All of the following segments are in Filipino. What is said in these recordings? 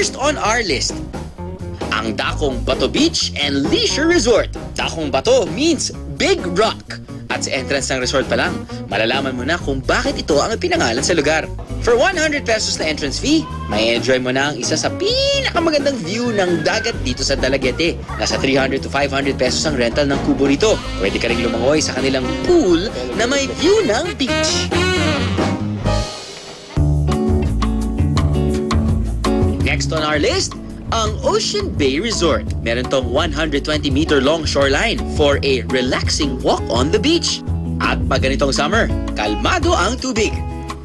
First on our list, ang Dakong Bato Beach and Leisure Resort. Dakong Bato means Big Rock. At sa entrance ng resort pa lang, malalaman mo na kung bakit ito ang pinangalan sa lugar. For 100 pesos na entrance fee, may enjoy mo na ang isa sa pinakamagandang view ng dagat dito sa Dalaguete. Nasa 300 to 500 pesos ang rental ng kubo rito. Pwede ka rin lumangoy sa kanilang pool na may view ng beach. Next on our list, ang Ocean Bay Resort. Meron tong 120-meter long shoreline for a relaxing walk on the beach. At pag ganitong summer, kalmado ang tubig.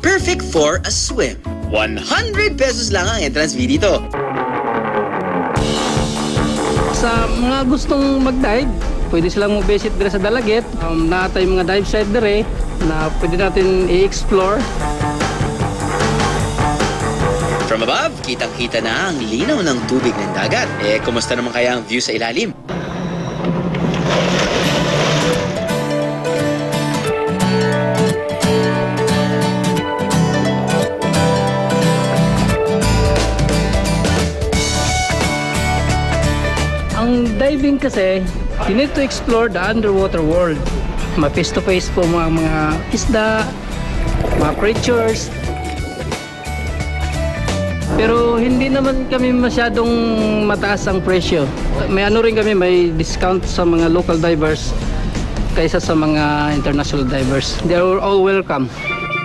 Perfect for a swim. 100 pesos lang ang entrance fee dito. Sa mga gustong mag-dive, pwede silang mag-visit dire sa Dalaget. Naatay mga dive site dire na pwede natin i-explore. From above, kitang-kita na ang linaw ng tubig ng dagat. Kumusta naman kaya ang view sa ilalim? Ang diving kasi, you need to explore the underwater world. Ma-face-to-face po mga isda, mga creatures. Pero hindi naman kami masyadong mataas ang presyo. May ano rin kami, may discount sa mga local divers kaysa sa mga international divers. They are all welcome.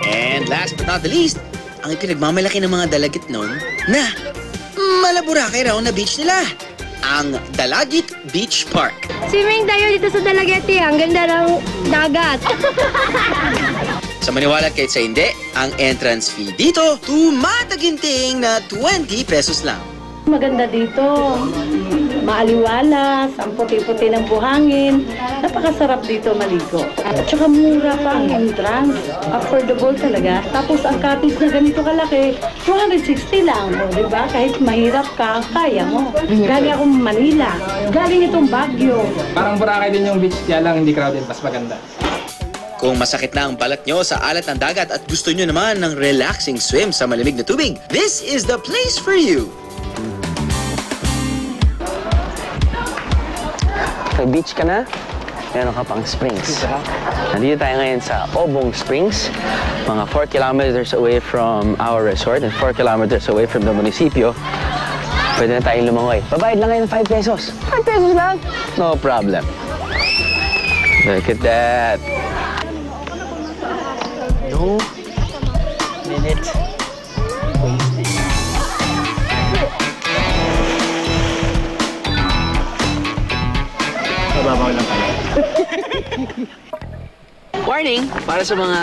And last but not the least, ang ipinagmamalaki ng mga Dalagit noon na Malaburake raw na beach nila. Ang Dalagit Beach Park. Swimming tayo dito sa Dalaguete. Ang ganda ng dagat. Sa maniwala kahit sa hindi, ang entrance fee dito, tumataginting na 20 pesos lang. Maganda dito. Maaliwalas, ang puti-puti ng buhangin. Napakasarap dito maligo. At saka mura pa ang entrance. Affordable talaga. Tapos ang cottage na ganito kalaki, 260 lang. O, diba? Kahit mahirap ka, kaya mo. Galing akong Manila. Galing itong Baguio. Parang Boracay din yung beach, kaya lang hindi crowded, mas maganda. Kung masakit na ang balat nyo sa alat ng dagat at gusto nyo naman ng relaxing swim sa malamig na tubig, this is the place for you. Sa beach ka na, meron ka pang springs. Nandito tayo ngayon sa Obong Springs, mga 4 kilometers away from our resort and 4 kilometers away from the munisipyo. Pwede na tayong lumangoy. Babayad lang ngayon 5 pesos. 5 pesos lang? No problem. Look at that. No minute wasted. Mababaw lang pala. Warning! Para sa mga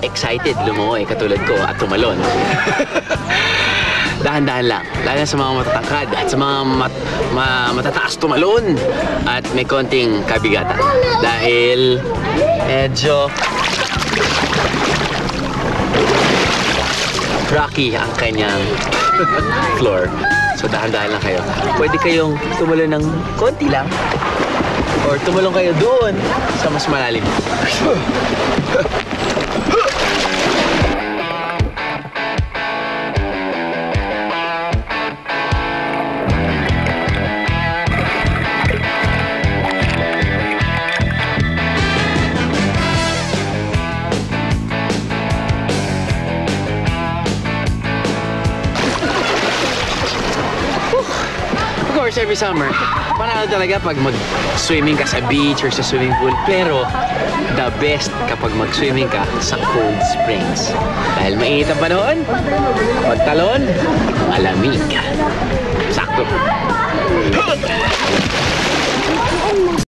excited lumangoy katulad ko at tumalon. Dahan-dahan lang. Lalo sa mga matatangkad at sa mga matataas tumalon. At may konting kabigatan. Dahil medyo rocky ang kanyang floor. So dahan-dahan lang kayo. Pwede kayong tumalon ng konti lang. Or tumalon kayo doon sa mas malalim. Every summer, panalo talaga pag mag-swimming ka sa beach or sa swimming pool. Pero, the best kapag mag-swimming ka sa cold springs. Dahil mainit ang panahon, magtalon, malamig. Sakto.